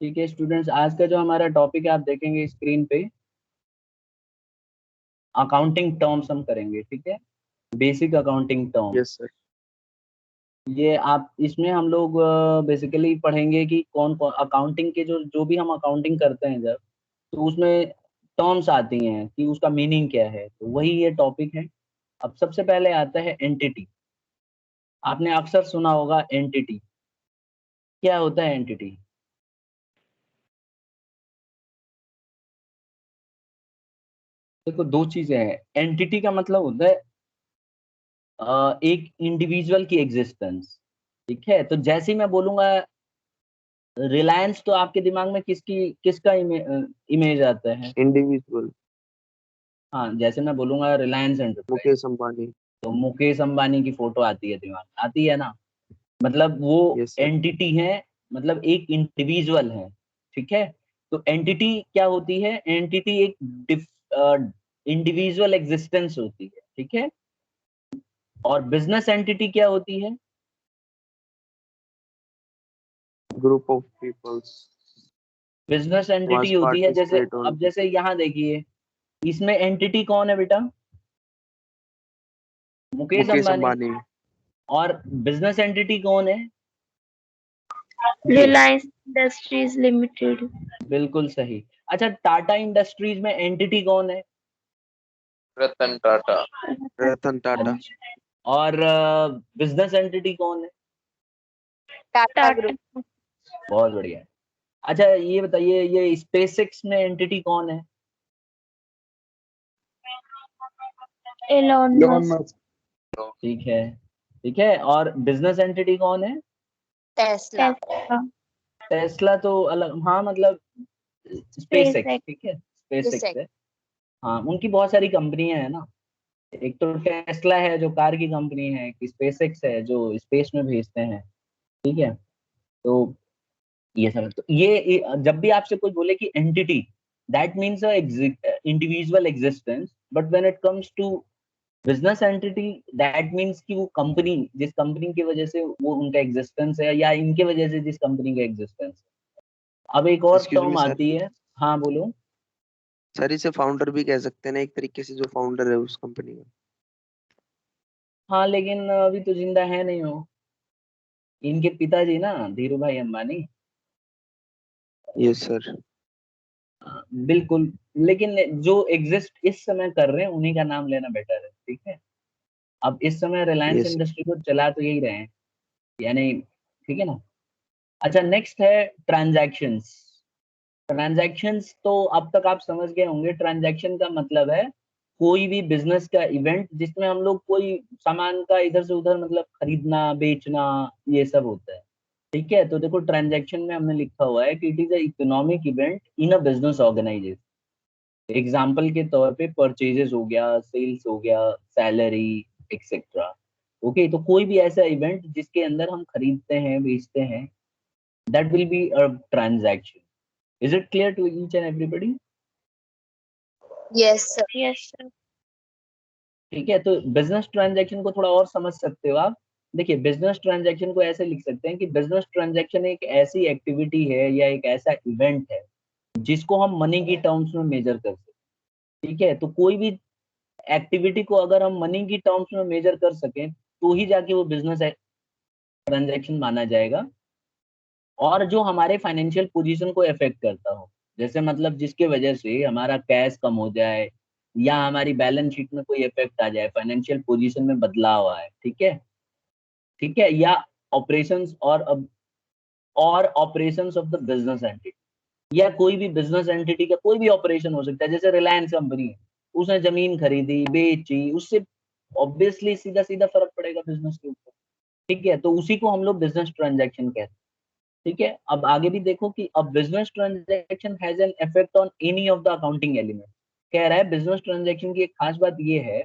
ठीक है स्टूडेंट्स, आज का जो हमारा टॉपिक है आप देखेंगे स्क्रीन पे, अकाउंटिंग टर्म्स हम करेंगे। ठीक है, basic accounting term. Yes sir. ये आप इसमें हम लोग बेसिकली पढ़ेंगे कि कौन कौन अकाउंटिंग के जो जो भी हम अकाउंटिंग करते हैं जब, तो उसमें टर्म्स आती हैं कि उसका मीनिंग क्या है, तो वही ये टॉपिक है। अब सबसे पहले आता है एंटिटी। आपने अक्सर सुना होगा एंटिटी। क्या होता है एंटिटी? देखो, दो चीजें हैं। एंटिटी का मतलब होता है एक इंडिविजुअल की एग्जिस्टेंस। ठीक है, तो जैसे ही मैं बोलूंगा रिलायंस, तो आपके दिमाग में किसका इमेज आता है? इंडिविजुअल। हाँ, जैसे मैं बोलूंगा रिलायंस एंटरप्राइज, मुकेश अंबानी। तो मुकेश अंबानी की फोटो आती है दिमाग में, आती है ना। मतलब वो यस सर। एंटिटी है, मतलब एक इंडिविजुअल है। ठीक है, तो एंटिटी क्या होती है? एंटिटी एक इंडिविजुअल एग्जिस्टेंस होती है। ठीक है, और बिजनेस एंटिटी क्या होती है? Group of peoples business entity वाज होती है, जैसे पार्टिसिपेट ऑन। अब जैसे यहाँ देखिए, इसमें एंटिटी कौन है बेटा? मुकेश मुकेश अंबानी। अंबानी। और बिजनेस एंटिटी कौन है? ये रिलायंस इंडस्ट्रीज लिमिटेड। बिल्कुल सही। अच्छा, टाटा इंडस्ट्रीज में एंटिटी कौन है? रतन टाटा। रतन टाटा। अच्छा, और बिजनेस एंटिटी कौन है? टाटा बहुत बढ़िया। अच्छा, ये बताइए, ये स्पेसएक्स में एंटिटी कौन है? Elon Elon Musk. मस्क। ठीक है, ठीक है, और बिजनेस एंटिटी कौन है? टेस्ला। टेस्ला तो अलग, हाँ मतलब स्पेस स्पेसएक्स। एक्स। ठीक है, स्पेसएक्स है। हाँ, उनकी बहुत सारी कंपनियां हैं ना। एक तो टेस्ला है जो कार की कंपनी है, एक स्पेसएक्स है जो स्पेस में भेजते हैं। ठीक है, तो ये सब तो जब भी आपसे कोई बोले कि entity, that means individual existence, but when it comes to business entity, that means कि वो कंपनी, जिस कंपनी की वजह से वो उनका एग्जिस्टेंस है, या इनके वजह से जिस कंपनी का एग्जिस्टेंस है। अब एक और एक्सक्यूज मी टर्म सर। आती है। हाँ बोलो। सर इसे फाउंडर भी कह सकते हैं ना, एक तरीके से जो फाउंडर है उस कंपनी का। हाँ, लेकिन अभी तो जिंदा है नहीं हो, इनके पिताजी ना, धीरू भाई अंबानी। Yes sir. बिल्कुल। लेकिन जो एग्जिस्ट इस समय कर रहे हैं उन्हीं का नाम लेना बेटर है। ठीक है, अब इस समय रिलायंस यस सर। इंडस्ट्री को चला तो यही रहे हैं, यानी। ठीक है ना। अच्छा, नेक्स्ट है ट्रांजैक्शंस। ट्रांजैक्शंस तो अब तक आप समझ गए होंगे। ट्रांजैक्शन का मतलब है कोई भी बिजनेस का इवेंट जिसमें हम लोग कोई सामान का इधर से उधर, मतलब खरीदना बेचना, ये सब होता है। ठीक है, तो देखो ट्रांजैक्शन में हमने लिखा हुआ है कि it is a economic event in a business organization. Example के तौर पे परचेजेस हो गया, सेल्स हो गया, सैलरी, एक्सेट्रा। ओके, तो कोई भी ऐसा इवेंट जिसके अंदर हम खरीदते हैं बेचते हैं, that will be a transaction. Is it clear to each and everybody? Yes sir. ठीक है, तो बिजनेस ट्रांजैक्शन को थोड़ा और समझ सकते हो आप। देखिए, बिजनेस ट्रांजैक्शन को ऐसे लिख सकते हैं कि बिजनेस ट्रांजैक्शन एक ऐसी एक्टिविटी है या एक ऐसा इवेंट है जिसको हम मनी की टर्म्स में मेजर कर सकते हैं। ठीक है, तो कोई भी एक्टिविटी को अगर हम मनी की टर्म्स में मेजर कर सकें, तो ही जाके वो बिजनेस ट्रांजैक्शन माना जाएगा। और जो हमारे फाइनेंशियल पोजीशन को अफेक्ट करता हो, जैसे मतलब जिसके वजह से हमारा कैश कम हो जाए, या हमारी बैलेंस शीट में कोई इफेक्ट आ जाए, फाइनेंशियल पोजीशन में बदलाव आए। ठीक है, ठीक है, या ऑपरेशंस और operations of the business entity, या कोई भी बिजनेस एंटिटी का कोई भी ऑपरेशन हो सकता है। जैसे रिलायंस कंपनी है, उसने जमीन खरीदी बेची, उससे ऑब्वियसली सीधा सीधा फर्क पड़ेगा बिजनेस के ऊपर। ठीक है, तो उसी को हम लोग बिजनेस ट्रांजैक्शन कहते हैं। ठीक है, अब आगे भी देखो कि अब business transaction has an effect on any of the accounting element. कह रहा है बिजनेस ट्रांजैक्शन की एक खास बात ये है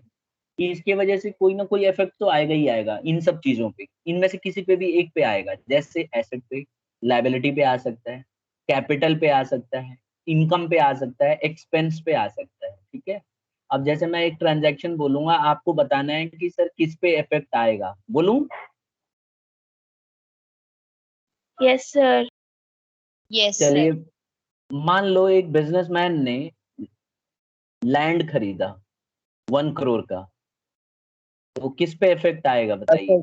कि इसके वजह से कोई ना कोई इफेक्ट तो आएगा ही आएगा इन सब चीजों पे। इनमें से किसी पे भी एक पे आएगा, जैसे एसेट पे, लायबिलिटी पे आ सकता है, कैपिटल पे आ सकता है, इनकम पे आ सकता है, एक्सपेंस पे आ सकता है। ठीक है, अब जैसे मैं एक ट्रांजैक्शन बोलूंगा, आपको बताना है कि सर किस पे इफेक्ट आएगा। बोलूं? Yes sir. Yes, चलिए, मान लो एक बिजनेसमैन ने लैंड खरीदा 1 करोड़ का, तो किस पे इफेक्ट आएगा बताइए?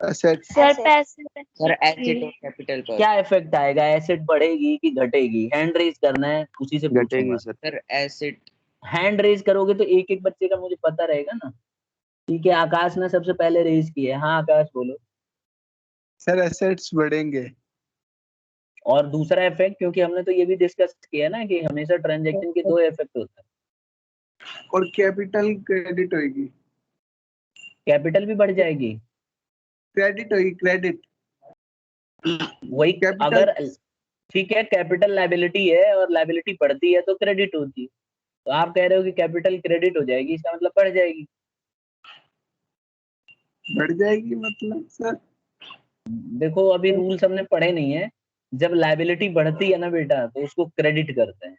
एसेट सर पैसे सर एसेट और कैपिटल पर। क्या इफेक्ट आएगा? एसेट बढ़ेगी कि घटेगी? हैंड रेज करना है, उसी से पूछूंगा। घटेगी sir. Sir asset. Hand raise करोगे तो एक एक बच्चे का मुझे पता रहेगा ना। ठीक है, आकाश ने सबसे पहले रेज किया है। हाँ आकाश बोलो। सर एसेट्स बढ़ेंगे। और दूसरा इफेक्ट, क्योंकि हमने तो ये भी डिस्कस किया ना कि हमेशा ट्रांजैक्शन के 2 इफेक्ट होता है। और कैपिटल क्रेडिट होगी। कैपिटल भी बढ़ जाएगी। क्रेडिट होगी, क्रेडिट। वही कैपिटल अगर ठीक है, कैपिटल लायबिलिटी है और लायबिलिटी बढ़ती है तो क्रेडिट होती है। तो आप कह रहे हो कि कैपिटल क्रेडिट हो जाएगी, इसका मतलब बढ़ जाएगी। बढ़ जाएगी मतलब सर। देखो अभी रूल्स हमने पढ़े नहीं है। जब लायबिलिटी बढ़ती है ना बेटा, तो उसको क्रेडिट करते हैं।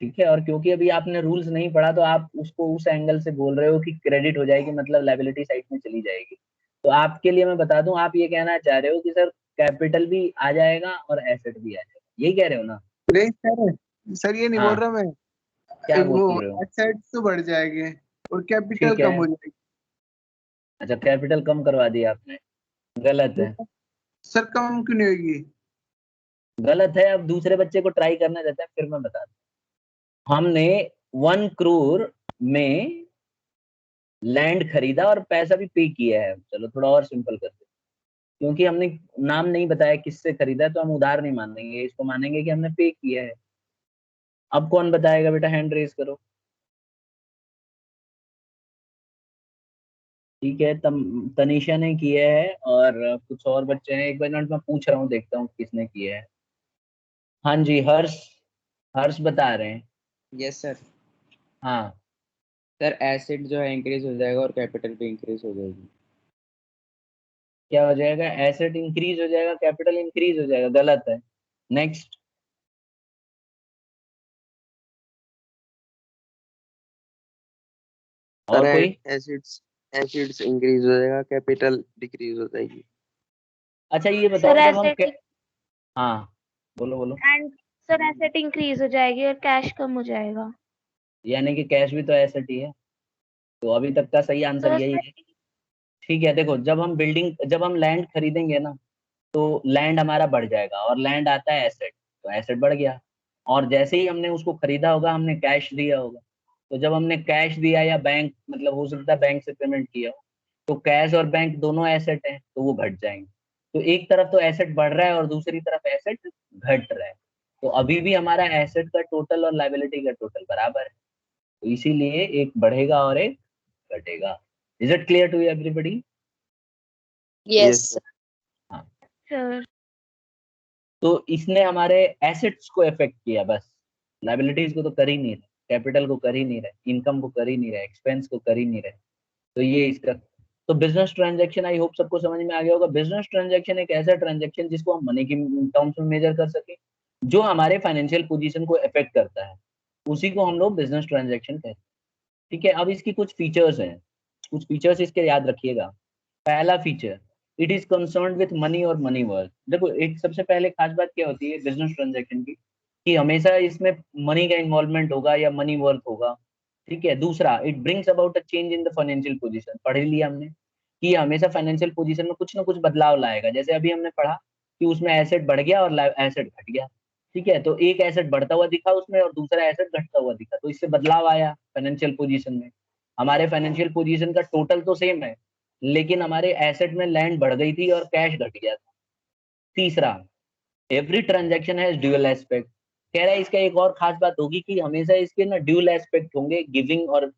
ठीक है, और क्योंकि अभी आपने रूल्स नहीं पढ़ा तो आप उसको उस एंगल से बोल रहे हो कि क्रेडिट हो जाएगी, मतलब लायबिलिटी साइड में चली जाएगी। तो आपके लिए मैं बता दूं, आप ये कहना चाह रहे हो कि सर कैपिटल भी आ जाएगा और एसेट भी आ जाएगा, यही कह रहे हो ना? नहीं सर ये नहीं हाँ। बोल रहा मैं। क्या वो बोल रहे हो? एसेट्स तो बढ़ जाएंगे और कैपिटल ठीक है। कम हो जाएगी। अच्छा, कैपिटल कम करवा दिया आपने, गलत है। सर कम क्यों नहीं होगी? गलत है। अब दूसरे बच्चे को ट्राई करना चाहते हैं, फिर मैं बता दूं। हमने 1 करोड़ में लैंड खरीदा और पैसा भी पे किया है। चलो थोड़ा और सिंपल करते हैं। क्योंकि हमने नाम नहीं बताया किससे खरीदा, तो हम उधार नहीं मानेंगे, इसको मानेंगे कि हमने पे किया है। अब कौन बताएगा बेटा? हैंड रेज करो। ठीक है, तनीषा ने किया है और कुछ और बच्चे हैं। एक मिनट में पूछ रहा हूँ, देखता हूँ किसने किया है। हाँ जी, हर्ष। हर्ष बता रहे हैं। Yes sir. हाँ, सर एसेट जो है इंक्रीज हो जाएगा और कैपिटल भी इंक्रीज हो जाएगी। क्या हो जाएगा? एसेट इंक्रीज हो जाएगा, कैपिटल इंक्रीज हो जाएगा। गलत है। नेक्स्ट। और सर कोई? एसिड्स एसिड्स इंक्रीज हो जाएगा, कैपिटल डिक्रीज हो जाएगी। अच्छा ये बताओ, सर जब हम एसेट हाँ बोलो बोलो। एंड सर एसेट इंक्रीज हो जाएगी और कैश कम हो जाएगा। यानी कि कैश भी तो एसेट ही है। तो अभी तक का सही आंसर तो यही सर है। ठीक है, देखो जब हम लैंड खरीदेंगे ना, तो लैंड हमारा बढ़ जाएगा और लैंड आता है एसेट, तो एसेट बढ़ गया। और जैसे ही हमने उसको खरीदा होगा, हमने कैश दिया होगा। तो जब हमने कैश दिया या बैंक, मतलब हो सकता है बैंक से पेमेंट किया हो, तो कैश और बैंक दोनों एसेट हैं, तो वो घट जाएंगे। तो एक तरफ तो एसेट बढ़ रहा है और दूसरी तरफ एसेट घट रहा है। तो अभी भी हमारा एसेट का टोटल और लायबिलिटी का टोटल बराबर है। तो इसीलिए एक बढ़ेगा और एक घटेगा। Is it clear to everybody? Yes sir. हाँ। सर तो इसने हमारे एसेट्स को इफेक्ट किया बस, लायबिलिटीज को तो कर ही नहीं रहे, कैपिटल को कर ही नहीं रहे, इनकम को कर ही नहीं रहे, एक्सपेंस को कर ही नहीं रहे। तो ये इसका। तो बिजनेस ट्रांजैक्शन आई होप सबको समझ में आ गया होगा। बिजनेस ट्रांजैक्शन एक ऐसा ट्रांजैक्शन जिसको हम मनी की टर्म्स में मेजर कर सके, जो हमारे फाइनेंशियल पोजीशन को इफेक्ट करता है, उसी को हम लोग बिजनेस ट्रांजैक्शन कहते हैं। ठीक है, अब इसकी कुछ फीचर्स हैं। कुछ फीचर्स इसके याद रखिएगा। पहला feature, it is concerned with money और मनी वर्थ। देखो एक सबसे पहले खास बात क्या होती है बिजनेस ट्रांजैक्शन की, कि हमेशा इसमें मनी का इन्वॉल्वमेंट होगा या मनी वर्थ होगा। ठीक है। दूसरा, it brings about a change in the financial position. पढ़ लिया हमने कि हमेशा फाइनेंशियल पोजीशन में कुछ ना कुछ बदलाव लाएगा। जैसे अभी हमने पढ़ा कि उसमें एसेट बढ़ गया और एसेट घट गया। ठीक है, तो एक एसेट बढ़ता हुआ दिखा उसमें और दूसरा एसेट घटता हुआ दिखा, तो इससे बदलाव आया फाइनेंशियल पोजीशन में। हमारे फाइनेंशियल पोजीशन का टोटल तो सेम है, लेकिन हमारे एसेट में लैंड बढ़ गई थी और कैश घट गया था। तीसरा, every transaction has dual aspect. कह रहा है इसका एक और खास बात होगी कि हमेशा इसके ना ड्यूअल एस्पेक्ट होंगे, गिविंग और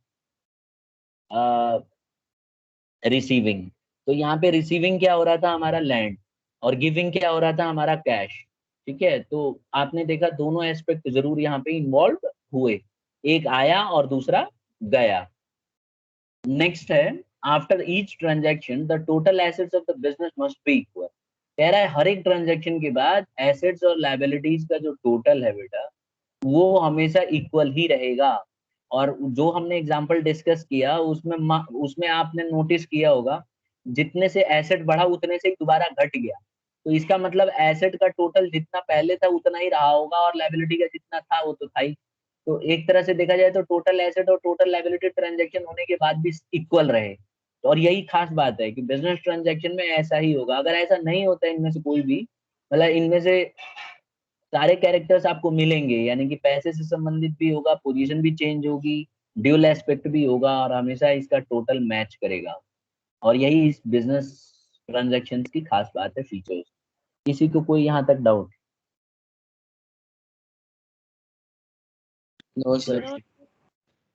रिसीविंग। तो यहाँ पे रिसीविंग क्या हो रहा था? हमारा लैंड। और गिविंग क्या हो रहा था? हमारा कैश। ठीक है, तो आपने देखा दोनों एस्पेक्ट जरूर यहाँ पे इन्वॉल्व हुए, एक आया और दूसरा गया। नेक्स्ट है, after each transaction the total assets of the business must be equal. कह रहा है हर एक ट्रांजैक्शन के बाद एसेट्स और लायबिलिटीज का जो टोटल है बेटा, वो हमेशा इक्वल ही रहेगा। और जो हमने एग्जांपल डिस्कस किया उसमें आपने नोटिस किया होगा, जितने से एसेट बढ़ा उतने से ही दोबारा घट गया। तो इसका मतलब एसेट का टोटल जितना पहले था उतना ही रहा होगा और लायबिलिटी का जितना था वो तो था ही। तो एक तरह से देखा जाए तो टोटल एसेट और टोटल लायबिलिटी ट्रांजैक्शन होने के बाद भी इक्वल रहे। तो और यही खास बात है कि बिजनेस ट्रांजैक्शन में ऐसा ही होगा। अगर ऐसा नहीं होता इनमें से कोई भी, मतलब इनमें से सारे कैरेक्टर्स आपको मिलेंगे, यानी कि पैसे से संबंधित भी होगा, पोजीशन भी चेंज होगी, ड्यूल एस्पेक्ट भी होगा और हमेशा इसका टोटल मैच करेगा। और यही इस बिजनेस ट्रांजैक्शन की खास बात है, फीचर्स। किसी को कोई यहाँ तक डाउट? No sir.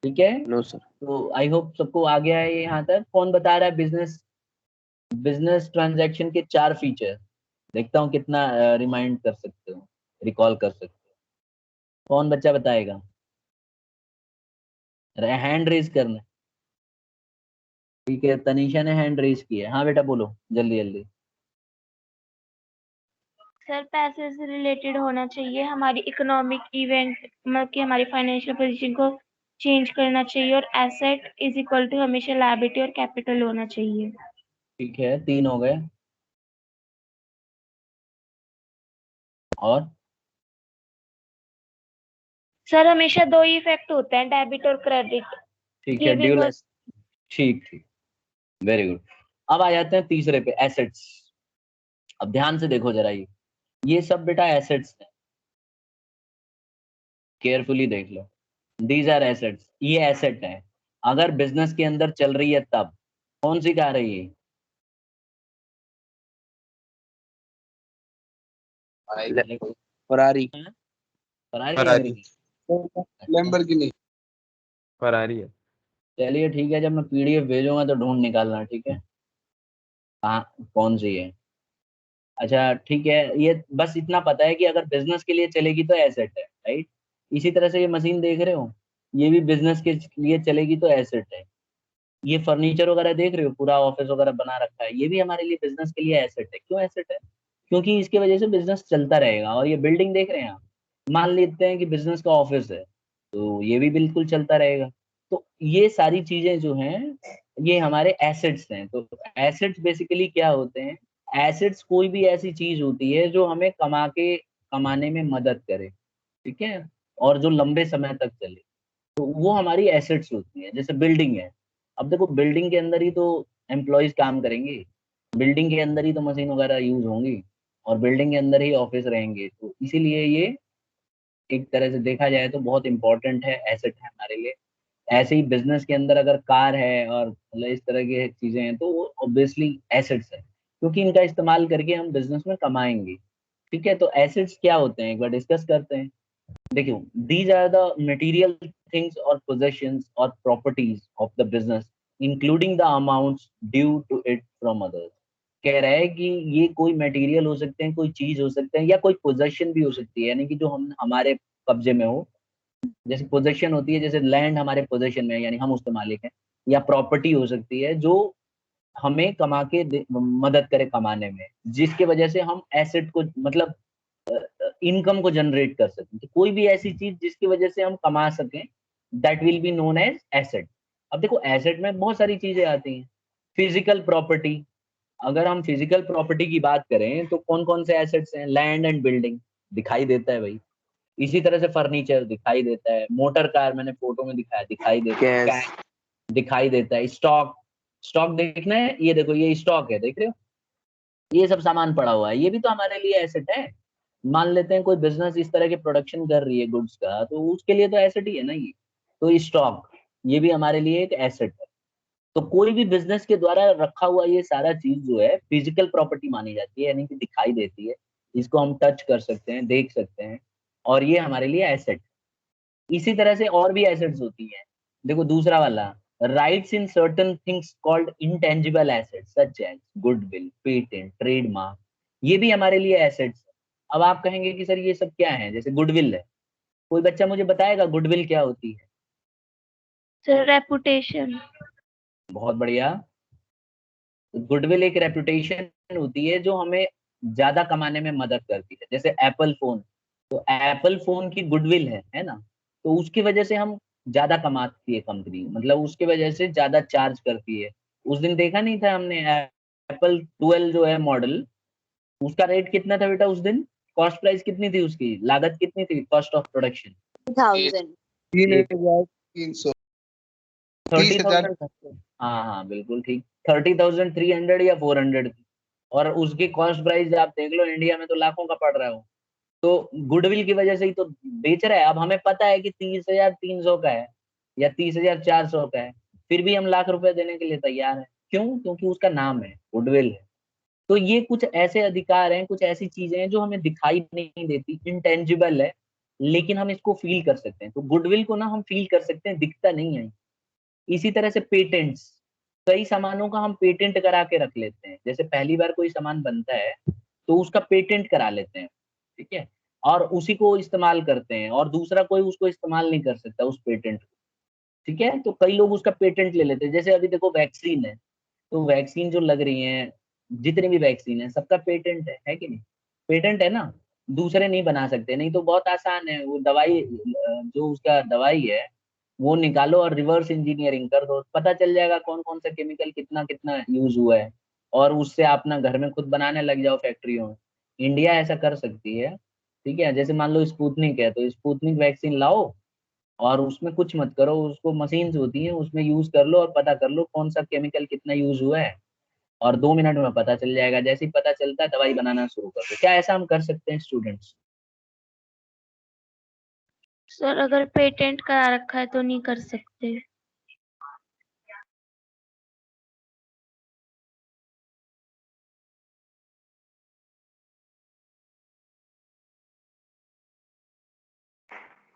ठीक है, नो सर। तो आई होप सबको आ गया है ये यहाँ तक। कौन बता रहा है बिजनेस ट्रांजैक्शन के 4 फीचर? देखता हूँ कितना रिमाइंड कर सकते हो, रिकॉल कर सकते हो। कौन बच्चा बताएगा? हैंड रेज करना है। ठीक है, तनीषा ने हैंड रेज किया है। हाँ बेटा बोलो जल्दी जल्दी। सर पैसे से रिलेटेड होना चाहिए, हमारी इकोनॉमिक इवेंट मतलब कि हमारी फाइनेंशियल पोजीशन को चेंज करना चाहिए, और एसेट इज इक्वल टू हमेशा लायबिलिटी और कैपिटल होना चाहिए। ठीक है, 3 हो गए। और सर हमेशा 2 ही इफेक्ट होते हैं, डेबिट और क्रेडिट। ठीक है, ड्यूल। ठीक ठीक, वेरी गुड। अब आ जाते हैं तीसरे पे, एसेट्स। अब ध्यान से देखो जरा, ये सब बेटा एसेट्स हैं, केयरफुली देख लो। दीज आर एसेट्स, ये एसेट है। अगर बिजनेस के अंदर चल रही है तब कौन सी कार है ये? फरारी। फरारी है फरारी। अंग्रेजी? लैम्बोर्गिनी। फरारी है। चलिए ठीक है, जब मैं पीडीएफ भेजूंगा तो ढूंढ निकालना, ठीक है हाँ कौन सी है। अच्छा ठीक है, ये बस इतना पता है कि अगर बिजनेस के लिए चलेगी तो एसेट है, राइट। इसी तरह से ये मशीन देख रहे हो, ये भी बिजनेस के लिए चलेगी तो एसेट है। ये फर्नीचर वगैरह देख रहे हो, पूरा ऑफिस वगैरह बना रखा है, ये भी हमारे लिए बिजनेस के लिए एसेट है। क्यों एसेट है? क्योंकि इसकी वजह से बिजनेस चलता रहेगा। और ये बिल्डिंग देख रहे हैं आप, मान लेते हैं कि बिजनेस का ऑफिस है, तो ये भी बिल्कुल चलता रहेगा। तो ये सारी चीजें जो हैं ये हमारे एसेट्स हैं। तो एसेट्स बेसिकली क्या होते हैं? एसेट्स कोई भी ऐसी चीज होती है जो हमें कमाने में मदद करे, ठीक है, और जो लंबे समय तक चले, तो वो हमारी एसेट्स होती है। जैसे बिल्डिंग है, अब देखो बिल्डिंग के अंदर ही तो एम्प्लॉयज काम करेंगे, बिल्डिंग के अंदर ही तो मशीन वगैरह यूज होंगी, और बिल्डिंग के अंदर ही ऑफिस रहेंगे। तो इसीलिए ये एक तरह से देखा जाए तो बहुत इंपॉर्टेंट है, एसेट है हमारे लिए। ऐसे ही बिजनेस के अंदर अगर कार है और मतलब इस तरह की चीजें हैं तो वो ऑब्वियसली एसेट्स है, क्योंकि इनका इस्तेमाल करके हम बिजनेस में कमाएंगे। ठीक है, तो एसेट्स क्या होते हैं एक बार डिस्कस करते हैं। देखियो, these are the material things or possessions or properties of the business including the amounts due to it from others। कह रहा है कि ये कोई मटेरियल हो सकते हैं, कोई चीज हो सकते हैं, या कोई पोजेशन भी हो सकती है, यानी कि जो हम हमारे कब्जे में हो। जैसे पोजेशन होती है, जैसे लैंड हमारे पोजेशन में है यानी हम उसके मालिक हैं, या प्रॉपर्टी हो सकती है जो हमें मदद करे कमाने में, जिसके वजह से हम एसेट को मतलब इनकम को जनरेट कर सकें। तो कोई भी ऐसी चीज जिसकी वजह से हम कमा सकें, that will be known as asset. अब देखो एसेट में बहुत सारी चीजें आती हैं। फिजिकल प्रॉपर्टी, अगर हम फिजिकल प्रॉपर्टी की बात करें तो कौन कौन से एसेट्स हैं? लैंड एंड बिल्डिंग दिखाई देता है भाई। इसी तरह से फर्नीचर दिखाई देता है, मोटर कार मैंने फोटो में दिखाया दिखाई देता है, कैश। कैश दिखाई देता है, स्टॉक, स्टॉक देखना है, ये देखो ये स्टॉक है, देख रहे हो, ये सब सामान पड़ा हुआ है, ये भी तो हमारे लिए एसेट है। मान लेते हैं कोई बिजनेस इस तरह के प्रोडक्शन कर रही है गुड्स का, तो उसके लिए तो एसेट ही है ना ये। तो स्टॉक, ये भी हमारे लिए एक एसेट है। तो कोई भी बिजनेस के द्वारा रखा हुआ ये सारा चीज जो है फिजिकल प्रॉपर्टी मानी जाती है, यानी कि दिखाई देती है, इसको हम टच कर सकते हैं, देख सकते हैं, और ये हमारे लिए एसेट। इसी तरह से और भी एसेट्स होती हैं। देखो दूसरा वाला, rights in certain things called intangible assets such as goodwill, patent, trademark, ये भी हमारे लिए एसेट्स है। अब आप कहेंगे कि सर ये सब क्या है? जैसे गुडविल है, कोई बच्चा मुझे बताएगा गुडविल क्या होती है? Sir reputation. बहुत बढ़िया। गुडविल एक रेपुटेशन होती है जो हमें ज्यादा कमाने में मदद करती है। जैसे एप्पल फोन, तो एप्पल फोन की गुडविल है ना, तो उसकी वजह से हम ज्यादा कमाती है कंपनी, मतलब उसकी वजह से ज्यादा चार्ज करती है। उस दिन देखा नहीं था हमने एप्पल 12 जो है मॉडल, उसका रेट कितना था बेटा उस दिन? कॉस्ट प्राइस कितनी थी उसकी? लागत कितनी थी? Cost of production 2000 3,300 30,000 30,000। हाँ हाँ बिल्कुल ठीक, 30,300 या 400 थी। और उसकी कॉस्ट प्राइस आप देख लो, इंडिया में तो लाखों का पड़ रहा है वो। तो गुडविल की वजह से ही तो बेच रहा है। अब हमें पता है कि 30,300 का है या 30,400 का है, फिर भी हम लाख रुपए देने के लिए तैयार है। क्यों? क्योंकि उसका नाम है, गुडविल है। तो ये कुछ ऐसे अधिकार हैं, कुछ ऐसी चीजें हैं जो हमें दिखाई नहीं देती, इंटेंजिबल है, लेकिन हम इसको फील कर सकते हैं। तो गुडविल को ना हम फील कर सकते हैं, दिखता नहीं है। इसी तरह से पेटेंट्स, कई सामानों का हम पेटेंट करा के रख लेते हैं। जैसे पहली बार कोई सामान बनता है तो उसका पेटेंट करा लेते हैं, ठीक है, और उसी को इस्तेमाल करते हैं, और दूसरा कोई उसको इस्तेमाल नहीं कर सकता उस पेटेंट को, ठीक है। तो कई लोग उसका पेटेंट ले लेते हैं। जैसे अभी देखो वैक्सीन है, तो वैक्सीन जो लग रही है, जितनी भी वैक्सीन है, सबका पेटेंट है कि नहीं? पेटेंट है ना, दूसरे नहीं बना सकते। नहीं तो बहुत आसान है, वो दवाई जो उसका दवाई है वो निकालो और रिवर्स इंजीनियरिंग कर दो, पता चल जाएगा कौन कौन सा केमिकल कितना कितना यूज हुआ है, और उससे अपना घर में खुद बनाने लग जाओ फैक्ट्रियों में। इंडिया ऐसा कर सकती है, ठीक है। जैसे मान लो स्पुतनिक है, तो स्पुतनिक वैक्सीन लाओ और उसमें कुछ मत करो, उसको मशीन्स होती हैं उसमें यूज कर लो और पता कर लो कौन सा केमिकल कितना यूज हुआ है, और 2 मिनट में पता चल जाएगा। जैसे ही पता चलता है दवाई बनाना शुरू कर दो। क्या ऐसा हम कर सकते हैं स्टूडेंट्स? सर अगर पेटेंट करा रखा है तो नहीं कर सकते।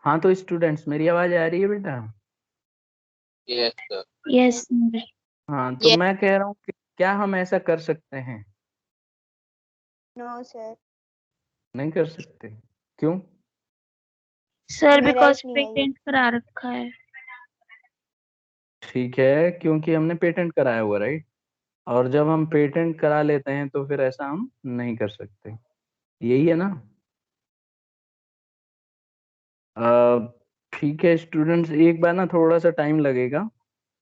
हाँ तो स्टूडेंट्स, मेरी आवाज आ रही है बेटा? Yes sir. Yes sir. हाँ तो मैं कह रहा हूँ कि क्या हम ऐसा कर सकते हैं? नो सर, नहीं कर सकते, क्यों? सर हमें बिकॉज राइट नहीं है ये। पेटेंट करा रखा है। ठीक है, क्योंकि हमने पेटेंट कराया हुआ, राइट। और जब हम पेटेंट करा लेते हैं तो फिर ऐसा हम नहीं कर सकते, यही है ना? अ, ठीक है स्टूडेंट्स, एक बार ना थोड़ा सा टाइम लगेगा,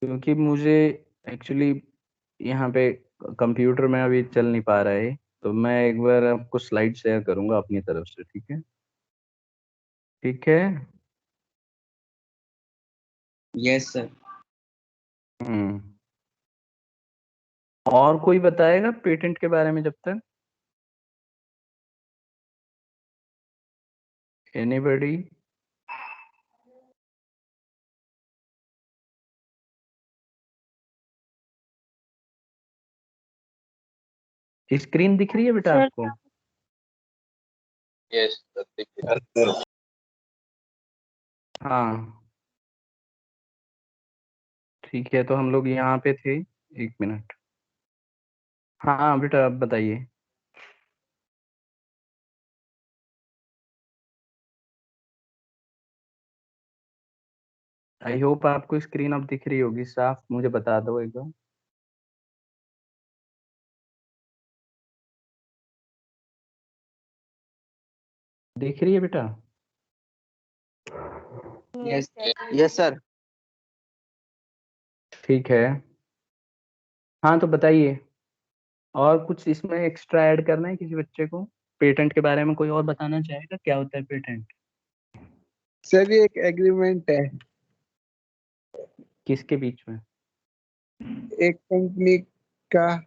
क्योंकि मुझे एक्चुअली यहाँ पे कंप्यूटर में अभी चल नहीं पा रहा है। तो मैं एक बार आपको स्लाइड शेयर करूंगा अपनी तरफ से, ठीक है? ठीक है। Yes sir. हम्म। और कोई बताएगा पेटेंट के बारे में जब तक? एनीबॉडी? स्क्रीन दिख रही है बेटा सर आपको? Yes sir. हाँ ठीक है, तो हम लोग यहाँ पे थे। एक मिनट। हाँ बेटा, आप बताइए। आई होप आपको स्क्रीन अब दिख रही होगी साफ, मुझे बता दो एक बार। दिख रही है बेटा? Yes yes sir. ठीक है। हाँ तो बताइए, और कुछ इसमें एक्स्ट्रा ऐड करना है किसी बच्चे को? पेटेंट के बारे में कोई और बताना चाहेगा, क्या होता है पेटेंट? सर ये एक एग्रीमेंट है किसके बीच में? एक कंपनी का,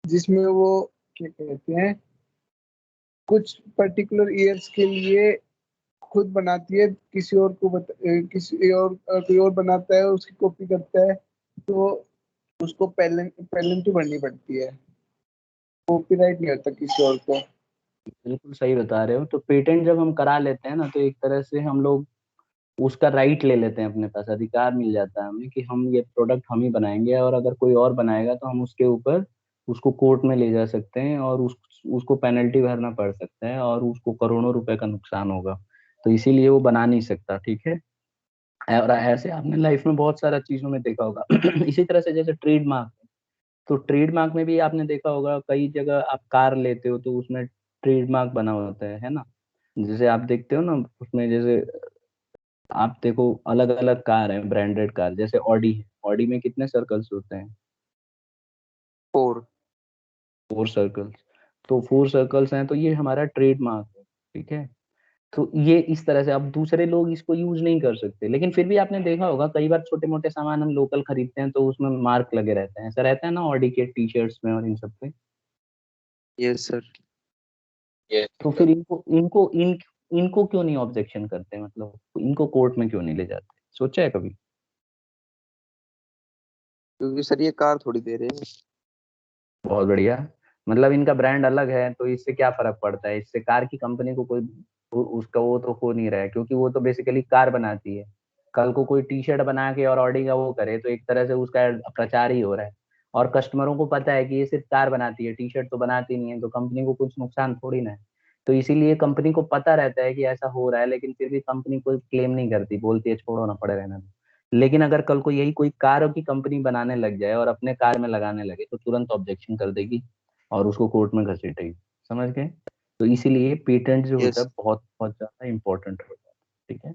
जिसमें वो क्या कहते हैं, कुछ पर्टिकुलर ईयर्स के लिए खुद बनाती है, किसी और को किसी और कोई और बनाता है, उसकी कॉपी करता है, तो उसको पेनल्टी भरनी पड़ती है। कॉपीराइट नहीं होता किसी और को। बिल्कुल सही बता रहे हो। तो पेटेंट जब हम करा लेते हैं ना, तो एक तरह से हम लोग उसका राइट ले लेते हैं अपने पास, अधिकार मिल जाता है हमें कि हम ये प्रोडक्ट हम ही बनाएंगे, और अगर कोई और बनाएगा तो हम उसके ऊपर उसको कोर्ट में ले जा सकते हैं, और उसको पेनल्टी भरना पड़ सकता है, और उसको करोड़ों रुपए का नुकसान होगा। तो इसीलिए वो बना नहीं सकता, ठीक है। और ऐसे आपने लाइफ में बहुत सारा चीजों में देखा होगा। इसी तरह से जैसे ट्रेडमार्क, तो ट्रेडमार्क में भी आपने देखा होगा, कई जगह आप कार लेते हो तो उसमें ट्रेडमार्क बना होता है ना? जैसे आप देखते हो ना उसमें, जैसे आप देखो अलग अलग कार है, ब्रांडेड कार, जैसे ऑडी है, ऑडी में कितने सर्कल्स होते हैं? 4। 4 सर्कल्स। तो 4 सर्कल्स हैं, तो ये हमारा ट्रेडमार्क है, ठीक है। तो ये इस तरह से, अब दूसरे लोग इसको यूज नहीं कर सकते, लेकिन फिर भी आपने देखा होगा कई बार छोटे मोटे सामान हम लोकल खरीदते हैं तो उसमें मार्क लगे रहते हैं, ऐसा रहता है ना ऑडी के टी शर्ट्स में और इन सब पे। Yes sir. yes, तो फिर इनको क्यों नहीं ऑब्जेक्शन करते, मतलब इनको कोर्ट में क्यों नहीं ले जाते, सोचा है कभी? क्योंकि सर ये कार थोड़ी दे रहे हैं। बहुत बढ़िया। मतलब इनका ब्रांड अलग है तो इससे क्या फर्क पड़ता है, इससे कार की कंपनी को कोई उसका वो तो हो नहीं रहा है, क्योंकि वो तो बेसिकली कार बनाती है। कल को कोई टी शर्ट बना के और ऑडी का वो करे तो एक तरह से उसका प्रचार ही हो रहा है, और कस्टमरों को पता है कि ये सिर्फ कार बनाती है, टी शर्ट तो बनाती नहीं है, तो कंपनी को कुछ नुकसान थोड़ी ना है। तो इसीलिए कंपनी को पता रहता है कि ऐसा हो रहा है, लेकिन फिर भी कंपनी कोई क्लेम नहीं करती, बोलती है छोड़ो ना, पड़े रहना दो। लेकिन अगर कल को यही कोई कार की कंपनी बनाने लग जाए और अपने कार में लगाने लगे तो तुरंत ऑब्जेक्शन कर देगी और उसको कोर्ट में घसीटेगी, समझ गए? तो इसीलिए पेटेंट जो होता यस। है बहुत बहुत ज्यादा इंपॉर्टेंट होता है, ठीक है।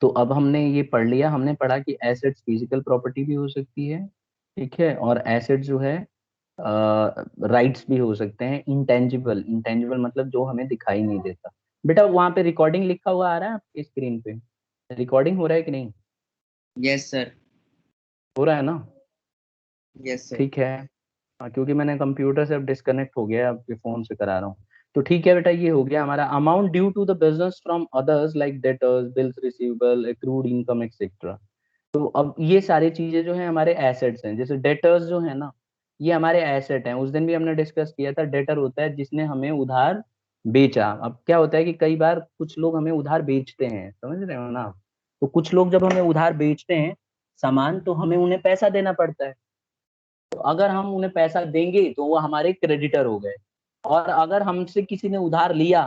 तो अब हमने ये पढ़ लिया, हमने पढ़ा कि एसेट्स फिजिकल प्रॉपर्टी भी हो सकती है, ठीक है, और एसेट जो है राइट्स भी हो सकते हैं, इंटेंजिबल, इंटेंजिबल मतलब जो हमें दिखाई नहीं देता। बेटा वहां पे रिकॉर्डिंग लिखा हुआ आ रहा है आपकी स्क्रीन पे? रिकॉर्डिंग हो रहा है कि नहीं? Yes sir. हो रहा है ना? Yes sir. ठीक है। हाँ, क्योंकि मैंने कंप्यूटर से अब डिस्कनेक्ट हो गया, आपके फोन से करा रहा हूँ। तो ठीक है बेटा, ये हो गया हमारा amount due to the business from others like debtors, bills receivable, accrued income etcetera. तो अब ये सारी चीजें जो है हमारे एसेट्स हैं। जैसे डेटर्स जो है ना, ये हमारे एसेट हैं। उस दिन भी हमने डिस्कस किया था, डेटर होता है जिसने हमें उधार बेचा। अब क्या होता है कि कई बार कुछ लोग हमें उधार बेचते हैं, समझ रहे हो ना? तो कुछ लोग जब हमें उधार बेचते हैं सामान, तो हमें उन्हें पैसा देना पड़ता है। तो अगर हम उन्हें पैसा देंगे तो वो हमारे क्रेडिटर हो गए, और अगर हमसे किसी ने उधार लिया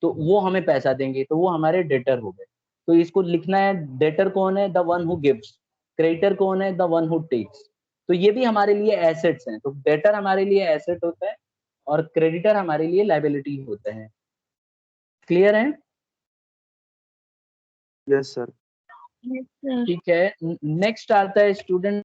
तो वो हमें पैसा देंगे तो वो हमारे डेटर हो गए। तो इसको लिखना है, डेटर कौन है? The one who gives. Creditor कौन है? The one who takes. तो ये भी हमारे लिए एसेट्स हैं। तो डेटर हमारे लिए एसेट होता है और क्रेडिटर हमारे लिए लाइबिलिटी होते हैं। क्लियर है? Yes sir. Yes sir. ठीक है। नेक्स्ट आता है स्टूडेंट,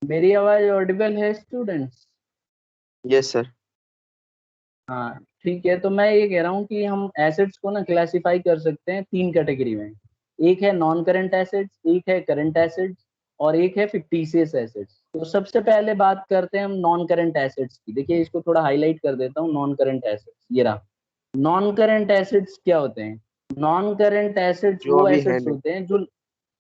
मेरी आवाज ऑडिबल है स्टूडेंट्स? Yes sir. हाँ ठीक है। तो मैं ये कह रहा हूँ कि हम एसेट्स को ना क्लासिफाई कर सकते हैं 3 कैटेगरी में। एक है नॉन करंट एसेट्स, एक है करंट एसेट्स, और एक है फिक्टिशियस एसेट्स। तो सबसे पहले बात करते हैं हम नॉन करंट एसेट्स की। देखिए इसको थोड़ा हाईलाइट कर देता हूँ, नॉन करंट एसेट्स ये रहा। नॉन करंट एसेट्स क्या होते हैं? नॉन करंट एसेट्स जो वो अभी है एसेट्स नहीं। होते हैं जो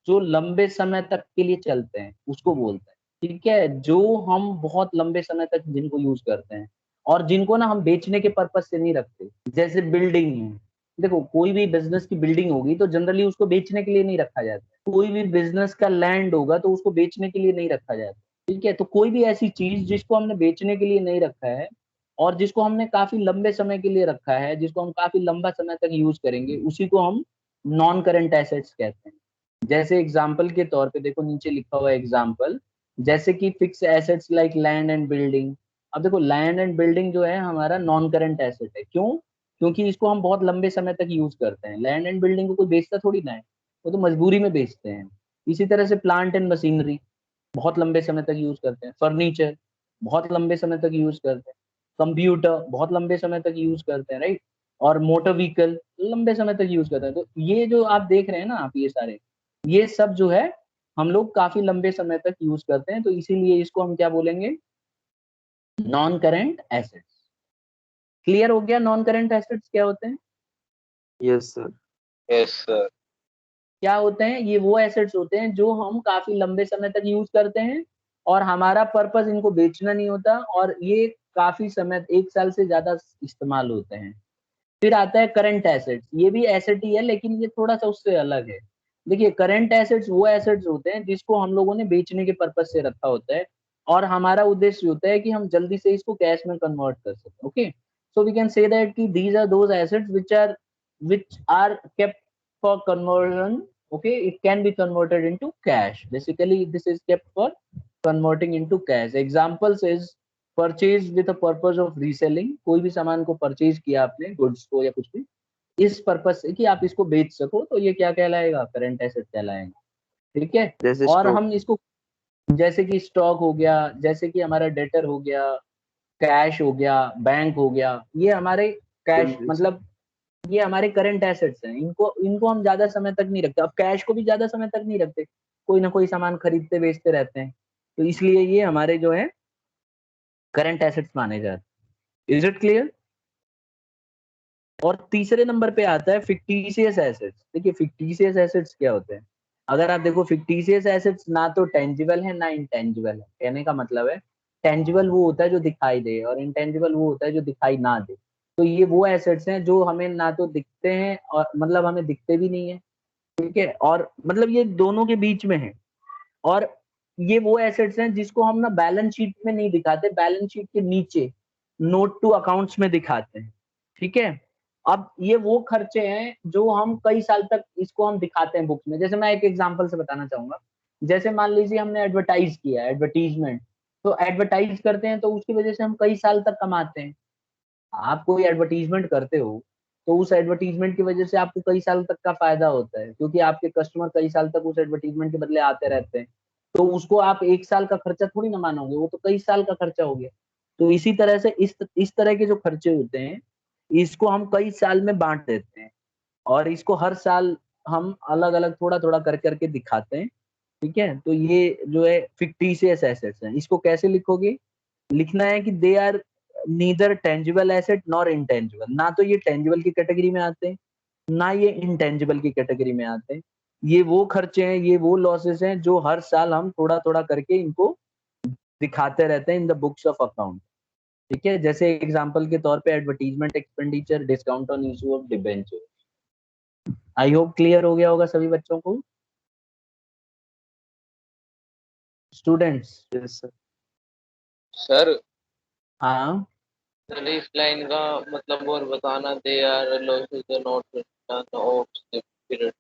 जो लंबे समय तक के लिए चलते हैं, उसको बोलते हैं, ठीक है। जो हम बहुत लंबे समय तक जिनको यूज करते हैं और जिनको ना हम बेचने के पर्पज से नहीं रखते। जैसे बिल्डिंग है, देखो कोई भी बिजनेस की बिल्डिंग होगी तो जनरली उसको बेचने के लिए नहीं रखा जाता। कोई भी बिजनेस का लैंड होगा तो उसको बेचने के लिए नहीं रखा जाता, ठीक है। तो कोई भी ऐसी चीज जिसको हमने बेचने के लिए नहीं रखा है और जिसको हमने काफी लंबे समय के लिए रखा है, जिसको हम काफी लंबा समय तक यूज करेंगे, उसी को हम नॉन करंट एसेट्स कहते हैं। जैसे एग्जाम्पल के तौर पे देखो नीचे लिखा हुआ है एग्जाम्पल, जैसे कि fix assets like land and building. अब देखो लैंड एंड बिल्डिंग जो है हमारा नॉन करंट एसेट है। क्यों? क्योंकि इसको हम बहुत लंबे समय तक यूज करते हैं। लैंड एंड बिल्डिंग को कोई बेचता थोड़ी ना है, वो तो मजबूरी में बेचते हैं। इसी तरह से प्लांट एंड मशीनरी, बहुत लंबे समय तक यूज करते हैं, फर्नीचर बहुत लंबे समय तक यूज करते हैं, कंप्यूटर बहुत लंबे समय तक यूज करते हैं, राइट, और मोटर व्हीकल लंबे समय तक यूज करते हैं। तो ये जो आप देख रहे हैं ना, आप ये सारे, ये सब जो है हम लोग काफी लंबे समय तक यूज करते हैं, तो इसीलिए इसको हम क्या बोलेंगे, नॉन करेंट एसेट्स। क्लियर हो गया नॉन करेंट एसेट्स क्या होते हैं? Yes sir. Yes sir. क्या होते हैं? ये वो एसेट्स होते हैं जो हम काफी लंबे समय तक यूज करते हैं और हमारा पर्पस इनको बेचना नहीं होता, और ये काफी समय, 1 साल से ज्यादा इस्तेमाल होते हैं। फिर आता है करंट एसेट्स, ये भी एसेट ही है लेकिन ये थोड़ा सा उससे अलग है। देखिए करंट एसेट्स वो एसेट्स होते हैं जिसको हम लोगों ने बेचने के पर्पस से रखा होता है, और हमारा उद्देश्य होता है कि हम जल्दी से इसको कैश में कन्वर्ट कर सकें। Okay, so we can say that कि these are those assets which are kept for conversion. Okay, it can be converted into cash. Basically this is kept for converting into cash. Examples is purchase with purpose of reselling, कोई भी सामान को purchase किया आपने, goods को या कुछ भी, इस पर्पज से कि आप इसको बेच सको, तो ये क्या कहलाएगा, करंट एसेट कहलाएगा। ठीक है, जैसे और स्टॉक। हम इसको जैसे कि स्टॉक हो गया, जैसे कि हमारा डेटर हो गया, कैश हो गया, बैंक हो गया, ये हमारे कैश मतलब ये हमारे करंट एसेट्स हैं। इनको इनको हम ज्यादा समय तक नहीं रखते। अब कैश को भी ज्यादा समय तक नहीं रखते, कोई ना कोई सामान खरीदते बेचते रहते हैं, तो इसलिए ये हमारे जो है करंट एसेट्स माने जाते हैं। Is it clear? और तीसरे नंबर पे आता है फिक्टिशियस एसेट्स। देखिए फिक्टिशियस एसेट्स क्या होते हैं? अगर आप देखो फिक्टिशियस एसेट्स ना तो टेंजिबल है ना इंटेंजिबल है। कहने का मतलब है टेंजिबल वो होता है जो दिखाई दे, और इंटेंजिबल वो होता है जो दिखाई ना दे। तो ये वो एसेट्स हैं जो हमें ना तो दिखते हैं और मतलब हमें दिखते भी नहीं है, ठीक है, और मतलब ये दोनों के बीच में है। और ये वो एसेट्स हैं जिसको हम ना बैलेंस शीट में नहीं दिखाते, बैलेंस शीट के नीचे नोट टू अकाउंट्स में दिखाते हैं। ठीक है, अब ये वो खर्चे हैं जो हम कई साल तक इसको हम दिखाते हैं बुक्स में। जैसे मैं एक एग्जांपल से बताना चाहूंगा, जैसे मान लीजिए हमने एडवर्टाइज किया, एडवर्टीजमेंट, तो एडवर्टाइज करते हैं तो उसकी वजह से हम कई साल तक कमाते हैं। आप कोई एडवर्टीजमेंट करते हो तो उस एडवर्टीजमेंट की वजह से आपको कई साल तक का फायदा होता है, क्योंकि आपके कस्टमर कई साल तक उस एडवर्टीजमेंट के बदले आते रहते हैं। तो उसको आप 1 साल का खर्चा थोड़ी ना मानोगे, वो तो कई साल का खर्चा हो गया। तो इसी तरह से इस तरह के जो खर्चे होते हैं, इसको हम कई साल में बांट देते हैं, और इसको हर साल हम अलग अलग थोड़ा थोड़ा कर करके दिखाते हैं। ठीक है, तो ये जो है फिक्टिशियस एसेट्स हैं। इसको कैसे लिखोगे? लिखना है कि they are neither tangible asset nor intangible. ना तो ये टेंजिबल की कैटेगरी में आते हैं, ना ये इंटेंजिबल की कैटेगरी में आते हैं। ये वो खर्चे हैं, ये वो लॉसेस हैं जो हर साल हम थोड़ा थोड़ा करके इनको दिखाते रहते हैं in the books of account. ठीक है, जैसे एग्जांपल के तौर पे advertisement expenditure, discount on issue of debenture. I hope clear हो गया होगा सभी बच्चों को, स्टूडेंट्स। Yes sir. सर हाँ, चलिए इस लाइन का मतलब और बताना, they R losses not written of the period.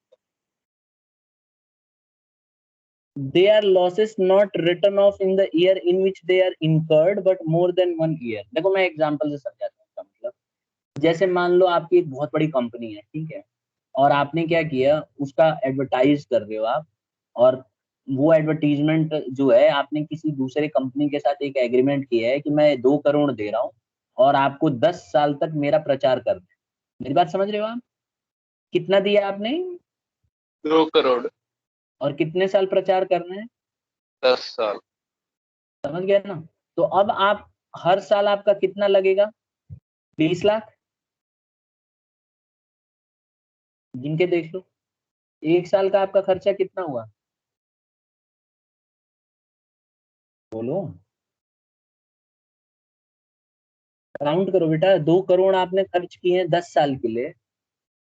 they are losses not written off in the year in which they are incurred but more than 1 year। देखो मैं example से समझाता हूँ इसका मतलब। जैसे मान लो आपकी एक बहुत बड़ी कंपनी है, ठीक है, और आपने क्या किया, उसका एडवर्टाइज कर रहे हो आप, और वो एडवर्टीजमेंट जो है आपने किसी दूसरे कंपनी के साथ एक एग्रीमेंट किया है कि मैं 2 करोड़ दे रहा हूँ और आपको 10 साल तक मेरा प्रचार करना है। मेरी बात समझ रहे हो आप? कितना दिया आपने 2 करोड़ और कितने साल प्रचार करना है? 10 साल। समझ गया ना? तो अब आप हर साल आपका कितना लगेगा? 20 लाख। जिनके देख लो 1 साल का आपका खर्चा कितना हुआ, बोलो, काउंट करो बेटा। 2 करोड़ आपने खर्च किए हैं 10 साल के लिए,